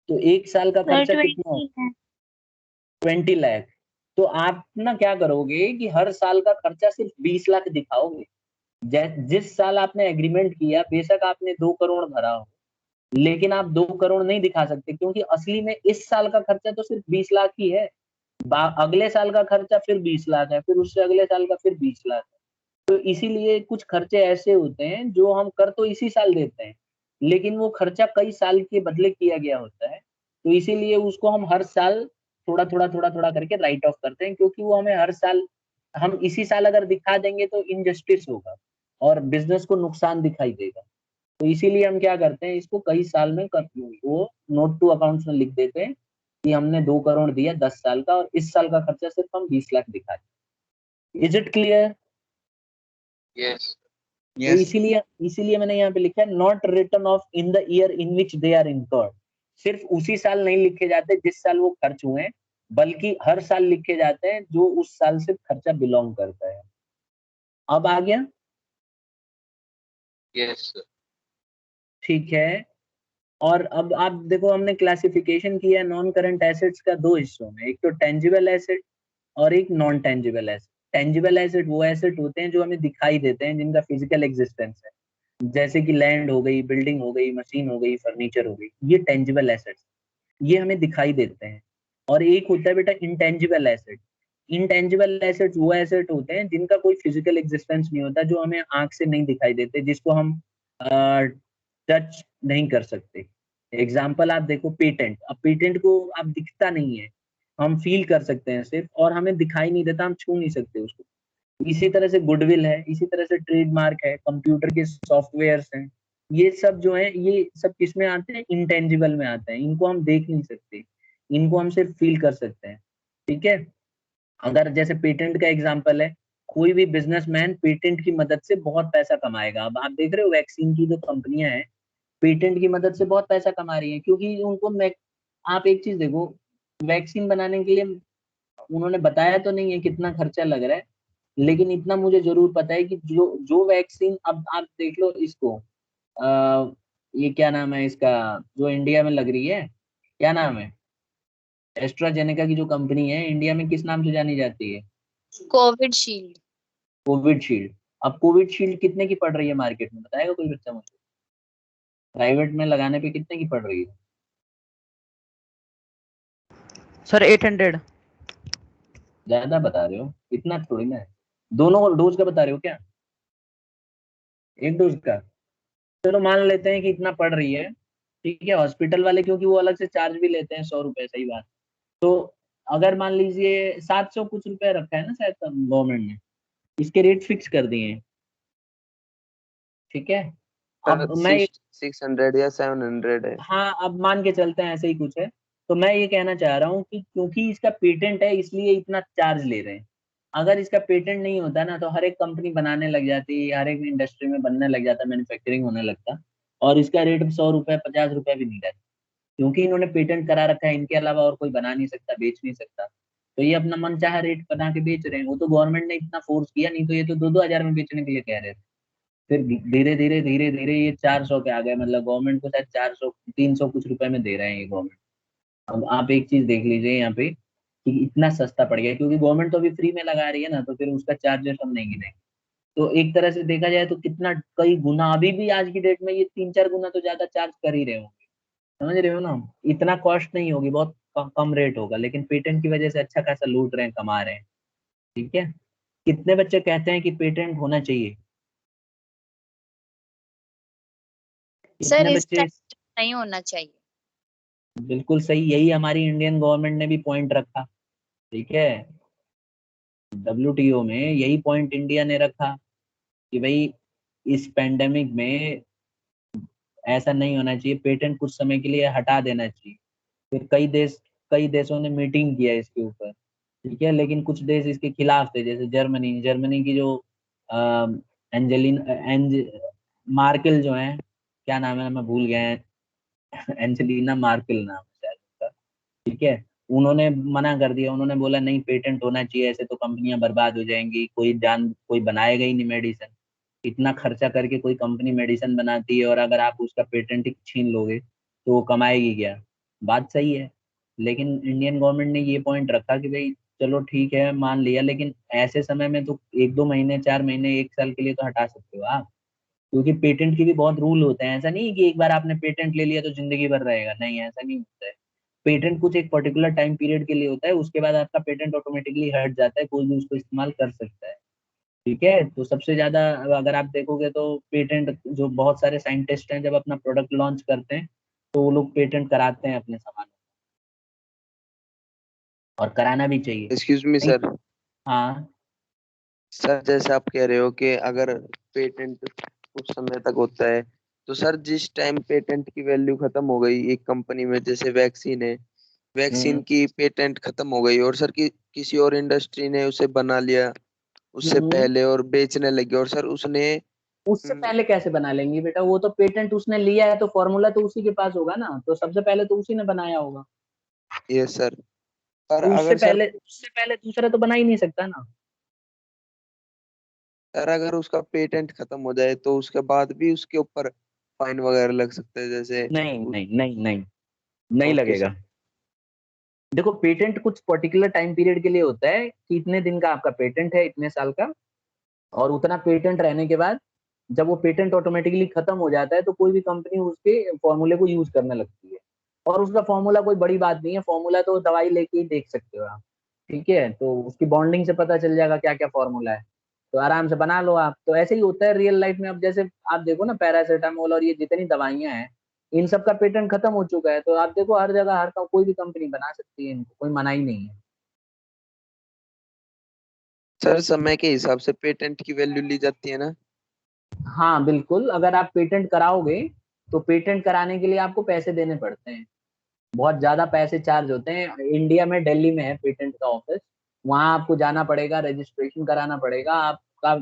तो 1 साल का सर खर्चा कितना 20 है। 20 लाख। तो आप ना क्या करोगे कि हर साल का खर्चा सिर्फ 20 लाख दिखाओगे। जिस साल आपने एग्रीमेंट किया, बेशक आपने 2 करोड़ भरा हो, लेकिन आप 2 करोड़ नहीं दिखा सकते, क्योंकि असली में इस साल का खर्चा तो सिर्फ 20 लाख ही है। अगले साल का खर्चा फिर 20 लाख है, फिर उससे अगले साल का फिर 20 लाख है। तो इसीलिए कुछ खर्चे ऐसे होते हैं जो हम कर तो इसी साल देते हैं, लेकिन वो खर्चा कई साल के बदले किया गया होता है। तो इसीलिए उसको हम हर साल थोड़ा थोड़ा थोड़ा थोड़ा करके राइट ऑफ करते हैं, क्योंकि वो हमें हर साल हम इसी साल अगर दिखा देंगे तो इनजस्टिस होगा और बिजनेस को नुकसान दिखाई देगा। तो इसीलिए हम क्या करते हैं, इसको कई साल में वो नोट टू अकाउंट्स में लिख देते हैं कि हमने 2 करोड़ दिया 10 साल का और इस साल का खर्चा सिर्फ हम 20 लाख दिखा रहे। Is it clear? यस। तो इसीलिए मैंने यहाँ पे लिखा है not written off in the year in which they are incurred. सिर्फ उसी साल नहीं लिखे जाते जिस साल वो खर्च हुए हैं, बल्कि हर साल लिखे जाते हैं जो उस साल से खर्चा बिलोंग करता है। अब आ गया? यस। ठीक है। और अब आप देखो, हमने क्लासिफिकेशन किया नॉन करंट एसेट्स का 2 हिस्सों में, एक तो टेंजिबल एसेट और एक non tangible asset. Tangible asset वो एसेट होते हैं जो हमें दिखाई देते हैं, जिनका फिजिकल एग्जिस्टेंस है, जैसे कि लैंड हो गई, बिल्डिंग हो गई, मशीन हो गई, फर्नीचर हो गई, ये टेंजिबल एसेट्स, ये हमें दिखाई देते हैं। और एक होता है बेटा इंटेंजिबल एसेट। इंटेंजिबल एसेट्स वो एसेट होते हैं जिनका कोई फिजिकल एग्जिस्टेंस नहीं होता, जो हमें आंख से नहीं दिखाई देते, जिसको हम टच नहीं कर सकते। एग्जाम्पल आप देखो पेटेंट। अब पेटेंट को आप दिखता नहीं है, हम फील कर सकते हैं सिर्फ, और हमें दिखाई नहीं देता, हम छू नहीं सकते उसको। इसी तरह से गुडविल है, इसी तरह से ट्रेडमार्क है, कंप्यूटर के सॉफ्टवेयर्स हैं, ये सब जो है ये सब किसमें आते हैं? इंटेंजिबल में आते हैं। इनको हम देख नहीं सकते, इनको हम सिर्फ फील कर सकते हैं। ठीक है। अगर जैसे पेटेंट का एग्जांपल है, कोई भी बिजनेसमैन पेटेंट की मदद से बहुत पैसा कमाएगा। अब आप देख रहे हो वैक्सीन की जो कंपनियां हैं, पेटेंट की मदद से बहुत पैसा कमा रही हैं, क्योंकि उनको आप एक चीज देखो, वैक्सीन बनाने के लिए उन्होंने बताया तो नहीं है कितना खर्चा लग रहा है, लेकिन इतना मुझे जरूर पता है कि जो जो वैक्सीन, अब आप देख लो इसको, ये क्या नाम है इसका, जो इंडिया में लग रही है, क्या नाम है? एस्ट्राजेनेका की जो कंपनी है, इंडिया में किस नाम से जानी जाती है? कोविशील्ड। कोविशील्ड। अब कोविशील्ड कितने की पड़ रही है मार्केट में, बताएगा कोई बच्चा मुझे? प्राइवेट में लगाने पे कितने की पड़ रही है? सर 800। ज्यादा बता रहे हो, इतना थोड़ी ना है। दोनों डोज का बता रहे हो क्या? एक डोज का? चलो मान लेते हैं कि इतना पड़ रही है। ठीक है। हॉस्पिटल वाले क्योंकि वो अलग से चार्ज भी लेते हैं 100 रुपए, सही बात। तो अगर मान लीजिए 700 कुछ रुपए रखा है ना शायद गवर्नमेंट ने, इसके रेट फिक्स कर दिए हैं। ठीक है। अब मैं 600 या 700 है। हाँ, अब मान के चलते हैं ऐसे ही कुछ है। तो मैं ये कहना चाह रहा हूँ कि क्योंकि इसका पेटेंट है इसलिए इतना चार्ज ले रहे हैं। अगर इसका पेटेंट नहीं होता ना, तो हर एक कंपनी बनाने लग जाती, हर एक इंडस्ट्री में बनने लग जाता, मैन्युफैक्चरिंग होने लगता, और इसका रेट 100 रुपए 50 रुपए भी नहीं रहता। क्योंकि इन्होंने पेटेंट करा रखा है, इनके अलावा और कोई बना नहीं सकता, बेच नहीं सकता, तो ये अपना मनचाहा रेट बना के बेच रहे हैं। वो तो गवर्नमेंट ने इतना फोर्स किया, नहीं तो ये तो 2-2 हजार में बेचने के लिए कह रहे थे। फिर धीरे धीरे धीरे धीरे ये 400 पे आ गए, मतलब गवर्नमेंट को शायद 400 300 कुछ रुपए में दे रहे हैं ये गवर्नमेंट। अब आप एक चीज देख लीजिए यहाँ पे कि इतना सस्ता पड़ गया, क्योंकि गवर्नमेंट तो अभी फ्री में लगा रही है ना, तो फिर उसका चार्जेस हम नहीं गिनेंगे। तो एक तरह से देखा जाए तो कितना, कई गुना, अभी भी आज की डेट में ये 3-4 गुना तो ज्यादा चार्ज कर ही रहे होंगे। समझ रहे हो ना? इतना कॉस्ट नहीं होगी, बहुत कम रेट होगा, लेकिन पेटेंट की वजह से अच्छा खासा लूट रहे हैं, कमा रहे हैं। ठीक है। कितने बच्चे कहते हैं कि पेटेंट होना चाहिए? सर कितने इस बच्चे? टाइम नहीं होना चाहिए। बिल्कुल सही, यही हमारी इंडियन गवर्नमेंट ने भी पॉइंट रखा। ठीक है। WTO में यही पॉइंट इंडिया ने रखा कि भाई इस पेंडेमिक में ऐसा नहीं होना चाहिए, पेटेंट कुछ समय के लिए हटा देना चाहिए। फिर कई देशों ने मीटिंग किया इसके ऊपर। ठीक है। लेकिन कुछ देश इसके खिलाफ थे, जैसे जर्मनी। जर्मनी की जो एंजेलिन मार्केल जो है, क्या नाम है मैं भूल गया, एंजेलिना मार्केल नाम है शायद उसका। ठीक है। उन्होंने मना कर दिया, उन्होंने बोला नहीं, पेटेंट होना चाहिए, ऐसे तो कंपनियां बर्बाद हो जाएंगी, कोई बनाएगा ही नहीं मेडिसिन। इतना खर्चा करके कोई कंपनी मेडिसिन बनाती है, और अगर आप उसका पेटेंट ही छीन लोगे तो वो कमाएगी क्या? बात सही है। लेकिन इंडियन गवर्नमेंट ने ये पॉइंट रखा कि भाई चलो ठीक है, मान लिया, लेकिन ऐसे समय में तो 1-2 महीने, 4 महीने, 1 साल के लिए तो हटा सकते हो आप। क्योंकि पेटेंट के भी बहुत रूल होते हैं, ऐसा नहीं है कि एक बार आपने पेटेंट ले लिया तो जिंदगी भर रहेगा, नहीं, ऐसा नहीं होता है। पेटेंट कुछ एक पर्टिकुलर टाइम पीरियड के लिए होता है, उसके बाद आपका पेटेंट ऑटोमेटिकली हट जाता है, कोई भी उसको इस्तेमाल कर सकता है। ठीक है। तो सबसे ज्यादा अगर आप देखोगे तो पेटेंट, जो बहुत सारे साइंटिस्ट हैं जब अपना प्रोडक्ट लॉन्च करते हैं तो वो लोग पेटेंट कराते हैं अपने सामान, और कराना भी चाहिए। एक्सक्यूज मी नहीं। सर, हाँ। सर जैसे आप कह रहे हो कि अगर पेटेंट कुछ समय तक होता है, तो सर जिस टाइम पेटेंट की वैल्यू खत्म हो गई एक कंपनी में, जैसे वैक्सीन है, वैक्सीन हम्म की पेटेंट खत्म हो गई और सर किसी और इंडस्ट्री ने उसे बना लिया उससे हम्म पहले और बेचने लगी, और सर उसने उससे पहले कैसे बना लेंगे बेटा? वो तो पेटेंट उसने लिया है तो फॉर्मूला तो उसी के पास होगा ना, तो सबसे पहले तो उसी ने बनाया होगा। ये सर, पर तो अगर सर उससे पहले दूसरा तो बना ही नहीं सकता ना। सर अगर उसका पेटेंट खत्म हो जाए तो उसके बाद भी उसके ऊपर फाइन वगैरह लग सकते हैं जैसे। नहीं नहीं नहीं नहीं, नहीं ओके सर। लगेगा। देखो, पेटेंट कुछ पर्टिकुलर टाइम पीरियड के लिए होता है कि इतने दिन का आपका पेटेंट है, इतने साल का, और उतना पेटेंट रहने के बाद जब वो पेटेंट ऑटोमेटिकली खत्म हो जाता है तो कोई भी कंपनी उसके फॉर्मूले को यूज करने लगती है। और उसका फॉर्मूला कोई बड़ी बात नहीं है, फॉर्मूला तो दवाई लेके ही देख सकते हो आप। ठीक है, तो उसकी बॉन्डिंग से पता चल जाएगा क्या क्या फॉर्मूला है, तो आराम से बना लो आप। तो ऐसे ही होता है रियल लाइफ में। अब जैसे आप देखो ना, पैरासीटामोल और ये जितनी दवाइयां हैं, इन सब का पेटेंट खत्म हो चुका है, तो आप देखो हर जगह कोई भी कंपनी बना सकती है इनको, कोई मना ही नहीं है। सर समय के हिसाब से पेटेंट की वैल्यू ली जाती है ना? हाँ बिल्कुल, अगर आप पेटेंट कराओगे तो पेटेंट कराने के लिए आपको पैसे देने पड़ते हैं, बहुत ज्यादा पैसे चार्ज होते हैं। इंडिया में दिल्ली में है पेटेंट का ऑफिस, वहां आपको जाना पड़ेगा, रजिस्ट्रेशन कराना पड़ेगा आपका,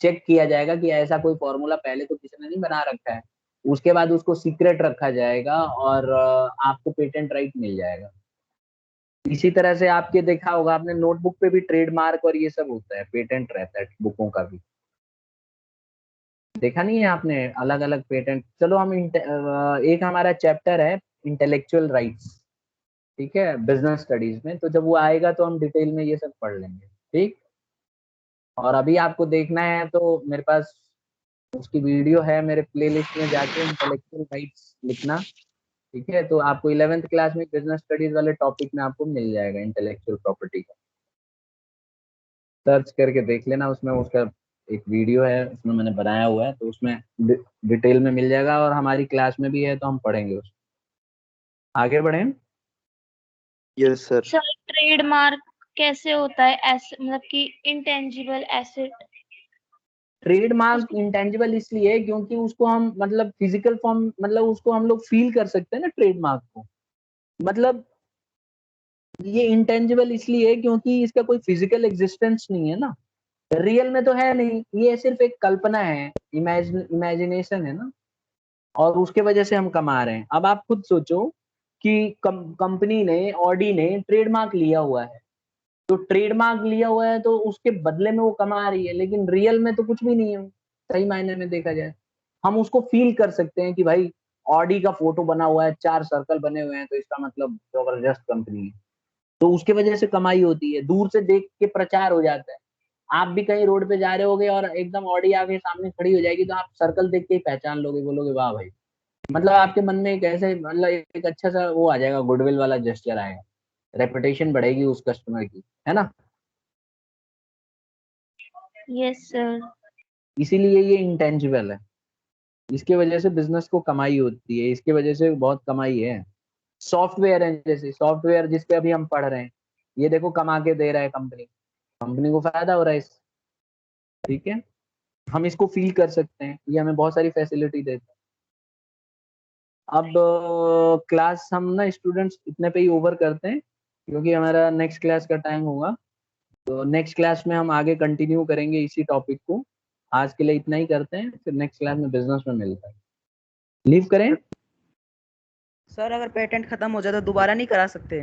चेक किया जाएगा कि ऐसा कोई फॉर्मूला पहले तो किसी ने नहीं बना रखा है। उसके बाद उसको सीक्रेट रखा जाएगा और आपको पेटेंट राइट मिल जाएगा। इसी तरह से आपके देखा होगा आपने, नोटबुक पे भी ट्रेडमार्क और ये सब होता है, पेटेंट रहता है बुकों का भी। देखा नहीं है आपने? अलग अलग पेटेंट। चलो हम एक हमारा चैप्टर है इंटेलेक्चुअल राइट्स, ठीक है, बिजनेस स्टडीज में, तो जब वो आएगा तो हम डिटेल में ये सब पढ़ लेंगे। ठीक। और अभी आपको देखना है तो मेरे पास उसकी वीडियो है, मेरे प्लेलिस्ट में जाके इंटेलेक्चुअल राइट्स लिखना। ठीक है, तो आपको 11th क्लास में बिजनेस स्टडीज वाले टॉपिक में आपको मिल जाएगा इंटेलेक्चुअल प्रॉपर्टी का। सर्च करके देख लेना, उसमें उसका एक वीडियो है, उसमें मैंने बनाया हुआ है, तो उसमें डिटेल में मिल जाएगा, और हमारी क्लास में भी है तो हम पढ़ेंगे उसको। आगे बढ़ें। Yes sir. सर ट्रेडमार्क कैसे होता है? ऐसे मतलब कि इंटेंजिबल एसेट ट्रेडमार्क उसको इंटेंजिबल इसलिए है क्योंकि उसको हम मतलब फिजिकल फॉर्म, मतलब उसको हम लोग फील कर सकते हैं ना ट्रेडमार्क को। मतलब ये इंटेंजिबल इसलिए है क्योंकि इसका कोई फिजिकल एग्जिस्टेंस नहीं है ना, रियल में तो है नहीं, ये सिर्फ एक कल्पना है, इमेजिनेशन है ना, और उसके वजह से हम कमा रहे हैं। अब आप खुद सोचो कि कंपनी ने, ऑडी ने ट्रेडमार्क लिया हुआ है, तो ट्रेडमार्क लिया हुआ है तो उसके बदले में वो कमा रही है, लेकिन रियल में तो कुछ भी नहीं है वो, सही मायने में देखा जाए। हम उसको फील कर सकते हैं कि भाई ऑडी का फोटो बना हुआ है, 4 सर्कल बने हुए हैं, तो इसका मतलब जबरदस्त कंपनी है, तो उसके वजह से कमाई होती है, दूर से देख के प्रचार हो जाता है। आप भी कहीं रोड पे जा रहे होगे और एकदम ऑडी आके सामने खड़ी हो जाएगी, तो आप सर्कल देख के ही पहचान लोगे, बोलोगे वाह भाई। मतलब आपके मन में एक ऐसे, मतलब एक अच्छा सा वो आ जाएगा, गुडविल वाला जेस्चर आएगा, रेपुटेशन बढ़ेगी उस कस्टमर की, है ना। Yes sir. इसीलिए ये इंटेंजिबल है, इसके वजह से बिजनेस को कमाई होती है, इसके वजह से बहुत कमाई है। सॉफ्टवेयर है, जैसे सॉफ्टवेयर जिस पे अभी हम पढ़ रहे हैं, ये देखो कमा के दे रहा है कंपनी, कंपनी को फायदा हो रहा है इससे। ठीक है, हम इसको फील कर सकते हैं, ये हमें बहुत सारी फैसिलिटी देता है। अब क्लास हम ना स्टूडेंट्स इतने पे ही ओवर करते हैं, क्योंकि हमारा नेक्स्ट क्लास का टाइम होगा, तो नेक्स्ट क्लास में हम आगे कंटिन्यू करेंगे इसी टॉपिक को। आज के लिए इतना ही करते हैं, फिर नेक्स्ट क्लास में बिजनेस में मिलता है। लीव करें? सर अगर पेटेंट खत्म हो जाए तो दोबारा नहीं करा सकते?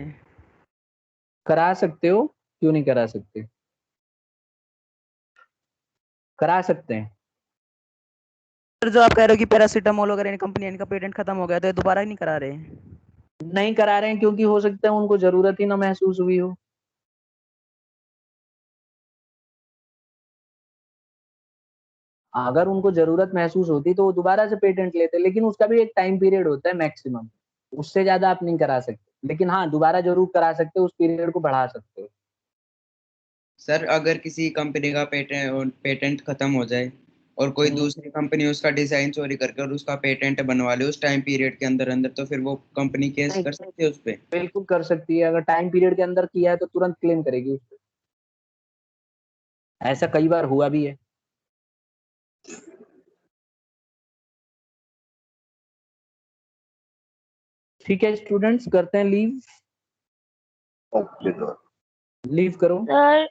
करा सकते हो, क्यों नहीं करा सकते, करा सकते हैं। सर जो आप कह रहे हो कि पैरासीटामोल वगैरह इन कंपनी इनका पेटेंट खत्म हो गया तो ये दोबारा नहीं करा रहे? नहीं करा रहे हैं क्योंकि हो सकता है उनको जरूरत ही ना महसूस हुई हो। अगर उनको जरूरत महसूस होती तो वो दोबारा से पेटेंट लेते, लेकिन उसका भी एक टाइम पीरियड होता है मैक्सिमम, उससे ज्यादा आप नहीं करा सकते, लेकिन हाँ दोबारा जरूर करा सकते हो, उस पीरियड को बढ़ा सकते हो। सर अगर किसी कंपनी का पेटेंट पेटेंट खत्म हो जाए और कोई हम्म, दूसरी कंपनी उसका डिजाइन चोरी करके और उसका पेटेंट बनवा ले उस टाइम पीरियड के अंदर अंदर, तो फिर वो कंपनी केस नहीं, कर सकती है उस पे? बिल्कुल कर सकती है, अगर टाइम पीरियड के अंदर किया है तो तुरंत क्लेम करेगी उस पे। ऐसा कई बार हुआ भी है। ठीक है स्टूडेंट्स, करते हैं लीव। Okay sir. लीव करो। सर